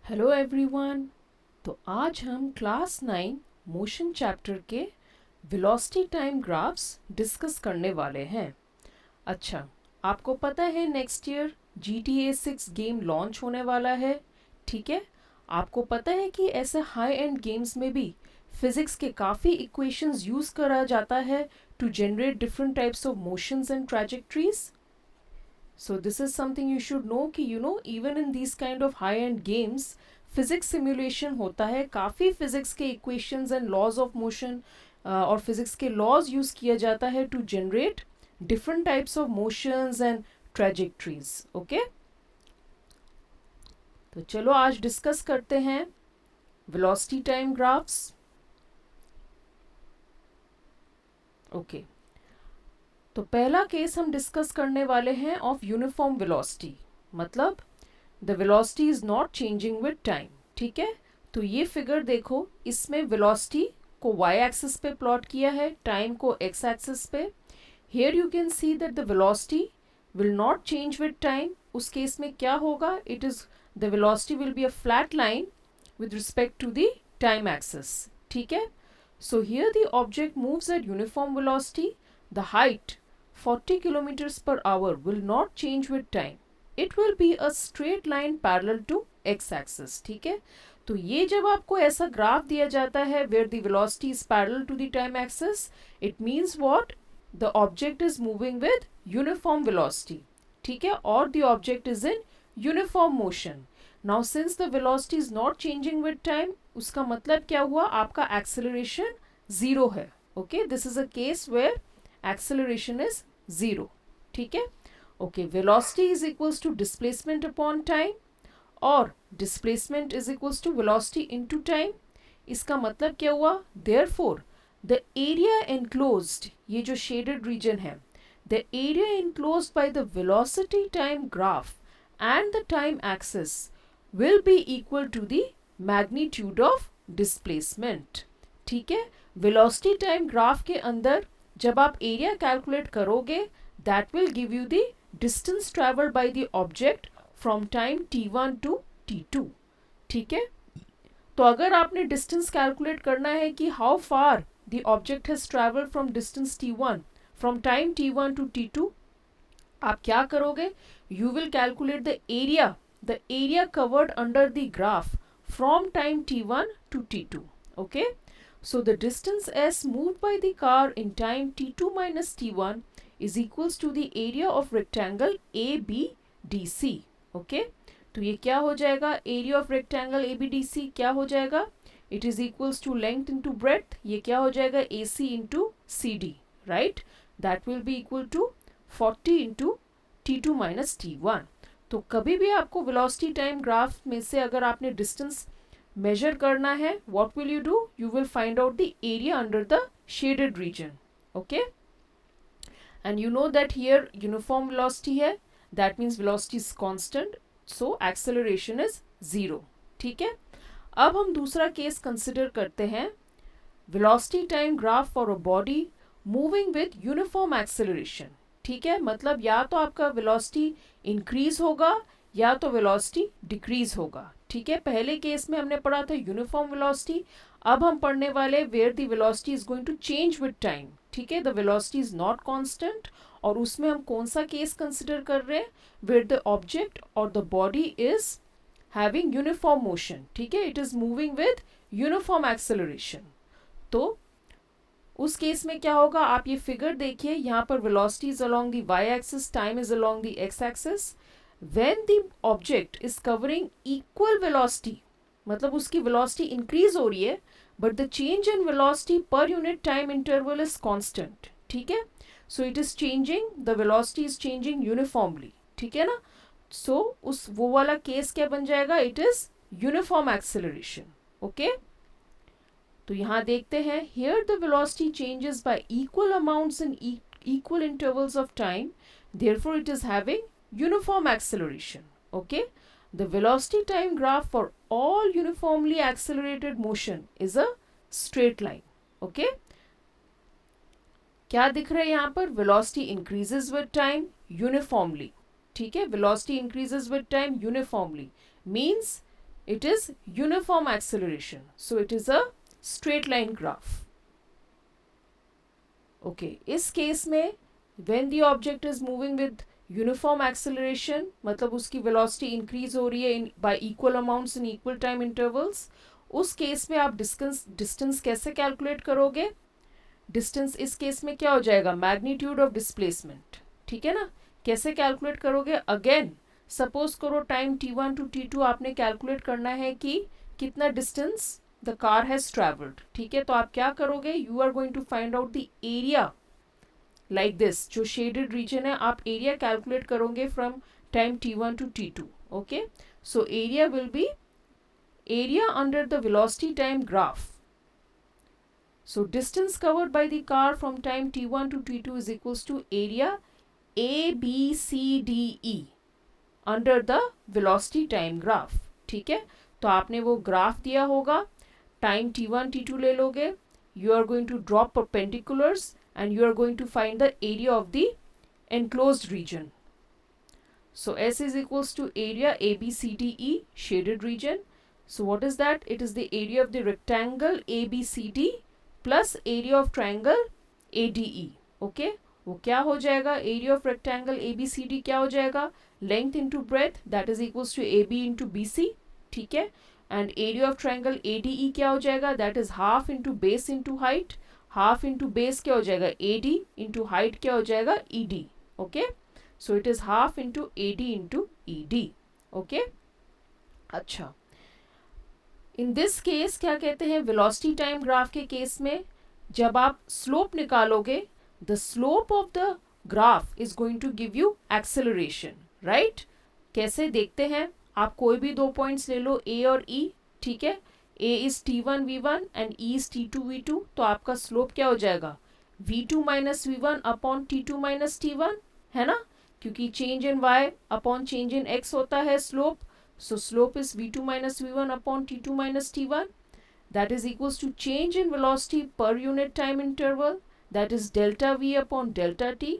Hello everyone. तो आज हम क्लास 9 मोशन चैप्टर के वेलोसिटी टाइम ग्राफ्स डिस्कस करने वाले हैं। अच्छा, आपको पता है next year GTA 6 game launch होने वाला है, ठीक है। आपको पता है कि ऐसे हाई एंड गेम्स में भी फिजिक्स के काफ़ी इक्वेशंस यूज़ करा जाता है to generate different types of motions and trajectories. So this is something you should know कि even in these kind of high end games physics simulation होता है, काफ़ी physics के equations and laws of motion और physics के laws use किया जाता है to generate different types of motions and trajectories. Okay? तो चलो आज डिस्कस करते हैं velocity time graphs. Okay. तो पहला केस हम डिस्कस करने वाले हैं ऑफ यूनिफॉर्म वेलोसिटी, मतलब the velocity is not changing with time. ठीक है, तो ये फिगर देखो, इसमें वेलोसिटी को वाई एक्सिस पे प्लॉट किया है, टाइम को एक्स एक्सिस पे। Here you can see that the velocity will not change with time. उस केस में क्या होगा, it is the velocity will be a flat line with respect to the time axis. ठीक है, so here the object moves at uniform velocity, the height 40 kilometers per hour will not change with time. It will be a straight line parallel to x axis. ठीक है, तो ये जब आपको ऐसा graph दिया जाता है where the velocity is parallel to the time axis, it means what? The object is moving with uniform velocity. ठीक है, और the object is in uniform motion. Now since the velocity is not changing with time, उसका मतलब क्या हुआ, आपका acceleration zero है. Okay, this is a case where acceleration is zero. ठीक है, okay, velocity is equals to displacement upon time और displacement is equals to velocity into time. इसका मतलब क्या हुआ, therefore the area enclosed, ये जो shaded region है, the area enclosed by the velocity time graph and the time axis will be equal to the magnitude of displacement. ठीक है, velocity time graph के अंदर जब आप एरिया कैलकुलेट करोगे, that will give you the distance travelled by the object from time t1 to t2. ठीक है, तो अगर आपने डिस्टेंस कैलकुलेट करना है कि how far the object has travelled from distance t1 from time t1 to t2, आप क्या करोगे, you will calculate the area covered under the graph from time t1 to t2. Okay, so the distance s moved by the car in time t2 minus t1 is equals to the area of rectangle ABDC. Okay, तो ये क्या हो जाएगा, area of rectangle ABDC क्या हो जाएगा, it is equals to length into breadth, ये क्या हो जाएगा, AC into CD, right? That will be equal to 40 into t2 minus t1. तो कभी भी आपको velocity time graph में से अगर आपने distance मेजर करना है, what will you do, you will find out the area under the shaded region. Okay, and you know that here uniform velocity है, that means velocity is constant, so acceleration is zero. ठीक है, अब हम दूसरा case consider करते हैं, velocity time graph for a body moving with uniform acceleration. ठीक है, मतलब या तो आपका velocity increase होगा या तो वेलोसिटी डिक्रीज होगा. ठीक है, पहले केस में हमने पढ़ा था यूनिफॉर्म वेलोसिटी, अब हम पढ़ने वाले where the velocity is going to change with time. ठीक है, the velocity is not constant, और उसमें हम कौन सा केस कंसिडर कर रहे हैं, वेयर द ऑब्जेक्ट और the body is having uniform motion. ठीक है, it is moving with uniform acceleration. तो उस केस में क्या होगा, आप ये फिगर देखिए, यहाँ पर velocity is along the Y axis, time is along the X axis. When the object is covering equal velocity, मतलब उसकी velocity increase हो रही है, but the change in velocity per unit time interval is constant. ठीक है, so it is changing, the velocity is changing uniformly. ठीक है ना, so उस वो वाला केस क्या बन जाएगा, it is uniform acceleration. Okay, तो यहाँ देखते हैं, here the velocity changes by equal amounts in equal intervals of time, therefore it is having uniform acceleration. Okay, the velocity time graph for all uniformly accelerated motion is a straight line. Okay, क्या दिख रहा है यहाँ पर, velocity increases with time uniformly. ठीक है, velocity increases with time uniformly means It is uniform acceleration. So it is a straight line graph. Okay, इस case में when the object is moving with uniform acceleration, मतलब उसकी velocity increase हो रही है by equal amounts in equal time intervals, उस case में आप distance कैसे calculate करोगे? Distance इस केस में क्या हो जाएगा? Magnitude of displacement. ठीक है ना? कैसे calculate करोगे? Again, सपोज करो टाइम t1 टू t2 आपने कैलकुलेट करना है कि कितना distance the car has travelled. ठीक है, तो आप क्या करोगे? You are going to find out the area like this. जो शेडेड रीजन है आप एरिया कैलकुलेट करोगे from time t1 to t2. Okay, so area will be area under the velocity time graph. So distance covered by the car from time t1 to t2 is equals to area ABCDE under the velocity time graph. ठीक है, तो आपने वो graph दिया होगा, time t1 t2 ले लोगे, you are going to drop perpendiculars and you are going to find the area of the enclosed region. So S is equals to area ABCDE shaded region. So what is that? It is the area of the rectangle ABCD plus area of triangle ADE. Okay, वो क्या हो जाएगा? Area of rectangle ABCD क्या हो जाएगा? Length into breadth, that is equals to AB into BC. ठीक है, and area of triangle ADE क्या हो जाएगा? That is half into base into height. Half into base क्या हो जाएगा? AD इंटू हाइट क्या हो जाएगा? ED. Okay, so it is half into AD into ED. Okay, अच्छा, इन दिस केस क्या कहते हैं? वेलोसिटी टाइम ग्राफ के केस में जब आप स्लोप निकालोगे, the slope of the graph is going to give you acceleration, right? कैसे देखते हैं? आप कोई भी दो पॉइंट्स ले लो, A और E. ठीक है, A is t1 v1 and E is t2 v2. तो आपका स्लोप क्या हो जाएगा? v2 minus v1 upon t2 minus t1, है ना? क्योंकि change in y upon change in x होता है slope. So slope is v2 minus v1 upon t2 minus t1. That is equals to change in velocity per unit time interval, that is delta v upon delta t,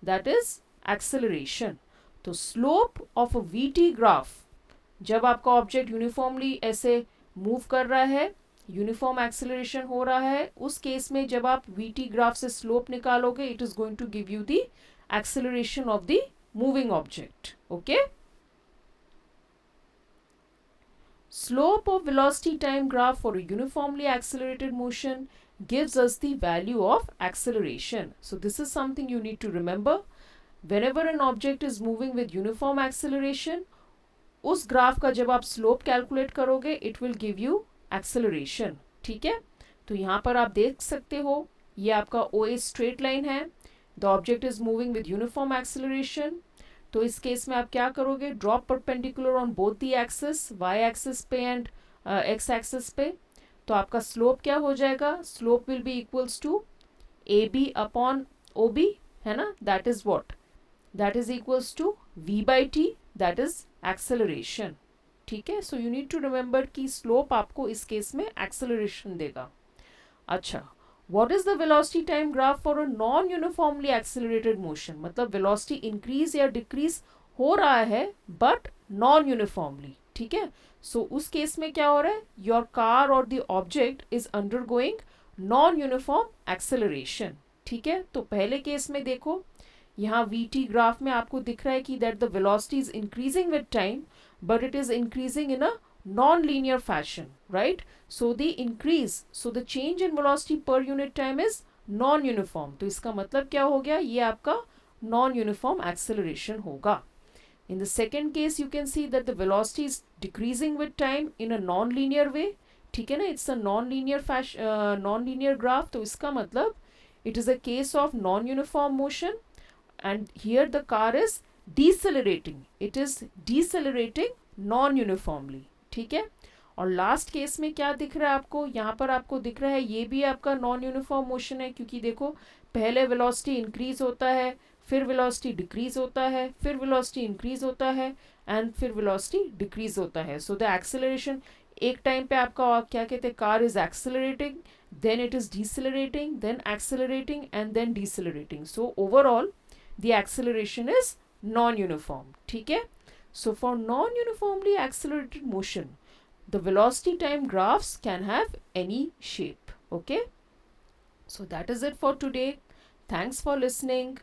that is acceleration. तो slope of a vt graph, जब आपका object uniformly ऐसे move कर रहा है, uniform acceleration हो रहा है, उस केस में जब आप vt ग्राफ से स्लोप निकालोगे, it is going to give you the acceleration of the moving object. Okay, slope of velocity time graph for a uniformly accelerated motion gives us the value of acceleration. So this is something you need to remember. Whenever an object is moving with uniform acceleration, उस graph का जब आप slope calculate करोगे, it will give you acceleration. ठीक है, तो यहाँ पर आप देख सकते हो ये आपका OA स्ट्रेट लाइन है. The object is moving with uniform acceleration. तो इस केस में आप क्या करोगे? Drop perpendicular on both the axis, Y axis पे एंड एक्स एक्सिस पे. तो आपका स्लोप क्या हो जाएगा? Slope will be equals to AB upon OB, है ना? That is what? That is equals to V by T, that is acceleration. ठीक है, so you need to remember कि स्लोप आपको इस केस में एक्सेलरेशन देगा. अच्छा, what is the velocity time graph for a non uniformly accelerated motion? मतलब velocity increase या decrease हो रहा है but non uniformly. ठीक है, so उस केस में क्या हो रहा है? Your car or the object is undergoing non uniform acceleration. ठीक है, तो पहले केस में देखो, यहाँ VT ग्राफ में आपको दिख रहा है कि that the velocity is increasing with time but it is increasing in a non-linear fashion, right? So the increase, so the change in velocity per unit time is non-uniform. तो इसका मतलब क्या हो गया? ये आपका non-uniform acceleration होगा. In the second case, you can see that the velocity is decreasing with time in a non-linear way. ठीक है ना? It's a non-linear fashion, non-linear graph. तो इसका मतलब it is a case of non-uniform motion, and here the car is decelerating. It is decelerating non-uniformly. ठीक है, और last case में क्या दिख रहा है आपको? यहाँ पर आपको दिख रहा है ये भी आपका नॉन यूनिफॉर्म मोशन है, क्योंकि देखो पहले वेलोसिटी इंक्रीज होता है, फिर वेलोसिटी डिक्रीज होता है, फिर वेलोसिटी इंक्रीज होता है एंड फिर वेलोसिटी डिक्रीज होता है. सो द एक्सेलरेशन एक टाइम पे आपका क्या कहते हैं? Car is accelerating, then it is decelerating, then accelerating and then decelerating. So overall the acceleration is non uniform. ठीक है, so for non-uniformly accelerated motion, The velocity time graphs can have any shape. Okay, so that is it for today. Thanks for listening.